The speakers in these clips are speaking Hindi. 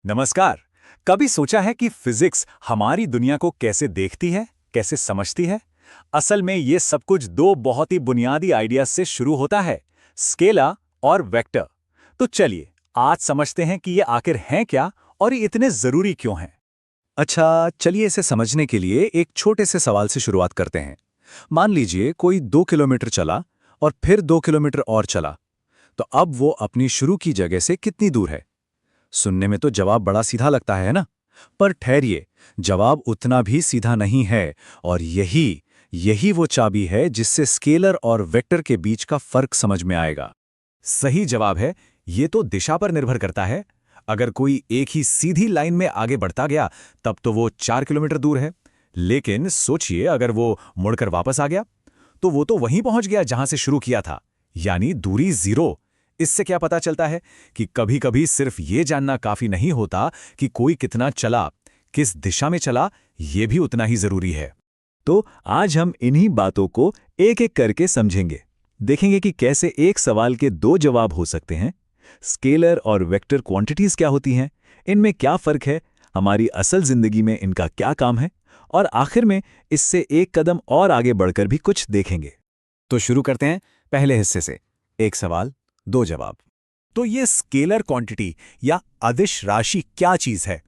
नमस्कार। कभी सोचा है कि फिजिक्स हमारी दुनिया को कैसे देखती है, कैसे समझती है? असल में ये सब कुछ दो बहुत ही बुनियादी आइडियाज से शुरू होता है, स्केला और वेक्टर। तो चलिए आज समझते हैं कि ये आखिर हैं क्या और ये इतने जरूरी क्यों हैं। अच्छा, चलिए इसे समझने के लिए एक छोटे से सवाल से शुरुआत करते हैं। मान लीजिए कोई 2 किलोमीटर चला और फिर 2 किलोमीटर और चला, तो अब वो अपनी शुरू की जगह से कितनी दूर है? सुनने में तो जवाब बड़ा सीधा लगता है ना? पर ठहरिए, जवाब उतना भी सीधा नहीं है और यही यही वो चाबी है जिससे स्केलर और वेक्टर के बीच का फर्क समझ में आएगा। सही जवाब है, ये तो दिशा पर निर्भर करता है। अगर कोई एक ही सीधी लाइन में आगे बढ़ता गया तब तो वो 4 किलोमीटर दूर है। लेकिन सोचिए अगर वो मुड़कर वापस आ गया तो वो तो वहीं पहुंच गया जहां से शुरू किया था, यानी दूरी जीरो। इससे क्या पता चलता है कि कभी-कभी सिर्फ ये जानना काफी नहीं होता कि कोई कितना चला, किस दिशा में चला, ये भी उतना ही जरूरी है। तो आज हम इन्हीं बातों को एक एक करके समझेंगे। देखेंगे कि कैसे एक सवाल के दो जवाब हो सकते हैं, स्केलर और वेक्टर क्वांटिटीज क्या होती हैं, इनमें क्या फर्क है, हमारी असल जिंदगी में इनका क्या काम है, और आखिर में इससे एक कदम और आगे बढ़कर भी कुछ देखेंगे। तो शुरू करते हैं पहले हिस्से से, एक सवाल दो जवाब। तो ये स्केलर क्वांटिटी या अदिश राशि क्या चीज है?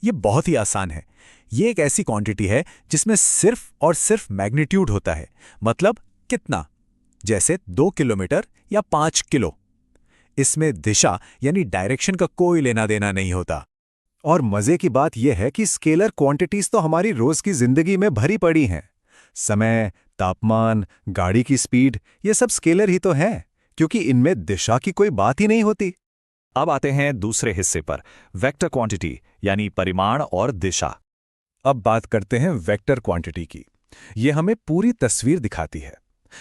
ये बहुत ही आसान है। ये एक ऐसी क्वांटिटी है जिसमें सिर्फ और सिर्फ मैग्नीट्यूड होता है, मतलब कितना, जैसे 2 किलोमीटर या 5 किलो। इसमें दिशा यानी डायरेक्शन का कोई लेना देना नहीं होता। और मजे की बात यह है कि स्केलर क्वांटिटीज तो हमारी रोज की जिंदगी में भरी पड़ी हैं। समय, तापमान, गाड़ी की स्पीड, ये सब स्केलर ही तो हैं, क्योंकि इनमें दिशा की कोई बात ही नहीं होती। अब आते हैं दूसरे हिस्से पर, वेक्टर क्वांटिटी यानी परिमाण और दिशा। अब बात करते हैं वेक्टर क्वांटिटी की। ये हमें पूरी तस्वीर दिखाती है।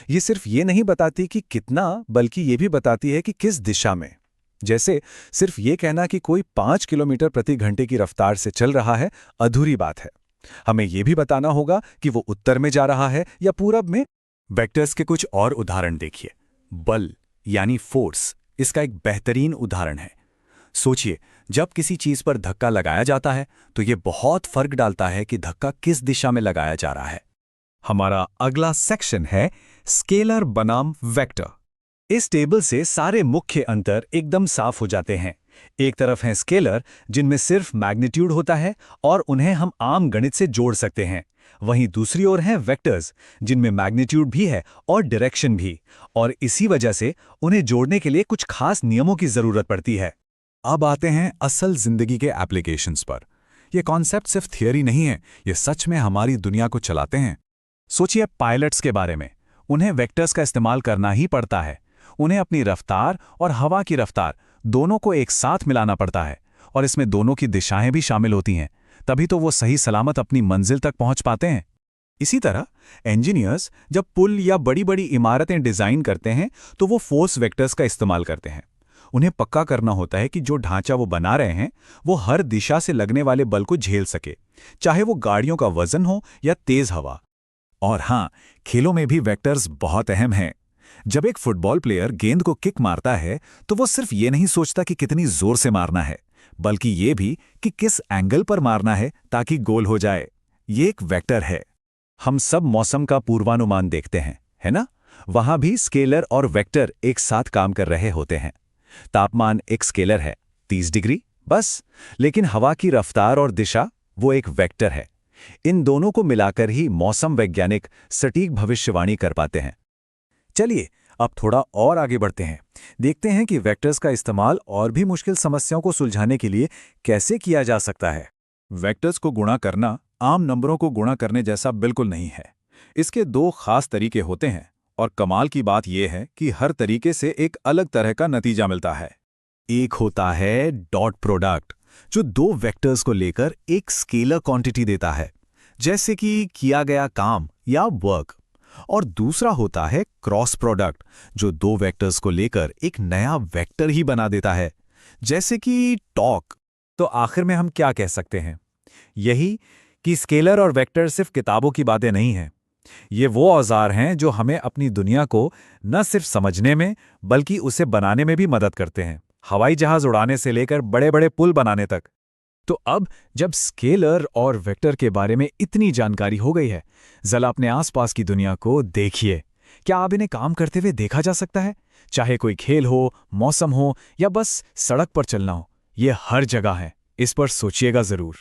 ये सिर्फ ये नहीं बताती कि कितना, बल्कि ये भी बताती है कि किस दिशा में। जैसे सिर्फ ये कहना कि कोई 5 किलोमीटर प्रति घंटे की रफ्तार से चल रहा है अधूरी बात है। हमें यह भी बताना होगा कि वो उत्तर में जा रहा है या पूरब में। वेक्टर्स के कुछ और उदाहरण देखिए। बल यानी फोर्स इसका एक बेहतरीन उदाहरण है। सोचिए, जब किसी चीज पर धक्का लगाया जाता है तो यह बहुत फर्क डालता है कि धक्का किस दिशा में लगाया जा रहा है। हमारा अगला सेक्शन है स्केलर बनाम वेक्टर। इस टेबल से सारे मुख्य अंतर एकदम साफ हो जाते हैं। एक तरफ हैं स्केलर जिनमें सिर्फ मैग्नीट्यूड होता है और उन्हें हम आम गणित से जोड़ सकते हैं। वहीं दूसरी ओर हैं वेक्टर्स जिनमें मैग्नीट्यूड भी है और डायरेक्शन भी, और इसी वजह से उन्हें जोड़ने के लिए कुछ खास नियमों की जरूरत पड़ती है। अब आते हैं असल जिंदगी के एप्लीकेशंस पर। यह कॉन्सेप्ट सिर्फ थियरी नहीं है, ये सच में हमारी दुनिया को चलाते हैं। सोचिए पायलट्स के बारे में। उन्हें वेक्टर्स का इस्तेमाल करना ही पड़ता है। उन्हें अपनी रफ्तार और हवा की रफ्तार दोनों को एक साथ मिलाना पड़ता है, और इसमें दोनों की दिशाएं भी शामिल होती हैं। तभी तो वो सही सलामत अपनी मंजिल तक पहुंच पाते हैं। इसी तरह इंजीनियर्स जब पुल या बड़ी बड़ी इमारतें डिजाइन करते हैं तो वो फोर्स वेक्टर्स का इस्तेमाल करते हैं। उन्हें पक्का करना होता है कि जो ढांचा वो बना रहे हैं वो हर दिशा से लगने वाले बल को झेल सके, चाहे वो गाड़ियों का वजन हो या तेज हवा। और हां, खेलों में भी वेक्टर्स बहुत अहम हैं। जब एक फुटबॉल प्लेयर गेंद को किक मारता है तो वो सिर्फ ये नहीं सोचता कि कितनी जोर से मारना है, बल्कि ये भी कि किस एंगल पर मारना है ताकि गोल हो जाए। ये एक वेक्टर है। हम सब मौसम का पूर्वानुमान देखते हैं, है ना? वहां भी स्केलर और वेक्टर एक साथ काम कर रहे होते हैं। तापमान एक स्केलर है, 30 डिग्री बस, लेकिन हवा की रफ्तार और दिशा वो एक वेक्टर है। इन दोनों को मिलाकर ही मौसम वैज्ञानिक सटीक भविष्यवाणी कर पाते हैं। चलिए अब थोड़ा और आगे बढ़ते हैं। देखते हैं कि वेक्टर्स का इस्तेमाल और भी मुश्किल समस्याओं को सुलझाने के लिए कैसे किया जा सकता है। वेक्टर्स को गुणा करना आम नंबरों को गुणा करने जैसा बिल्कुल नहीं है। इसके दो खास तरीके होते हैं, और कमाल की बात यह है कि हर तरीके से एक अलग तरह का नतीजा मिलता है। एक होता है डॉट प्रोडक्ट, जो दो वेक्टर्स को लेकर एक स्केलर क्वांटिटी देता है, जैसे कि किया गया काम या वर्क। और दूसरा होता है क्रॉस प्रोडक्ट, जो दो वेक्टर्स को लेकर एक नया वेक्टर ही बना देता है, जैसे कि टॉक। तो आखिर में हम क्या कह सकते हैं? यही कि स्केलर और वेक्टर सिर्फ किताबों की बातें नहीं हैं। ये वो औजार हैं जो हमें अपनी दुनिया को न सिर्फ समझने में बल्कि उसे बनाने में भी मदद करते हैं। हवाई जहाज उड़ाने से लेकर बड़े बड़े पुल बनाने तक। तो अब जब स्केलर और वेक्टर के बारे में इतनी जानकारी हो गई है, जरा अपने आसपास की दुनिया को देखिए। क्या आप इन्हें काम करते हुए देखा जा सकता है? चाहे कोई खेल हो, मौसम हो या बस सड़क पर चलना हो, ये हर जगह है। इस पर सोचिएगा जरूर।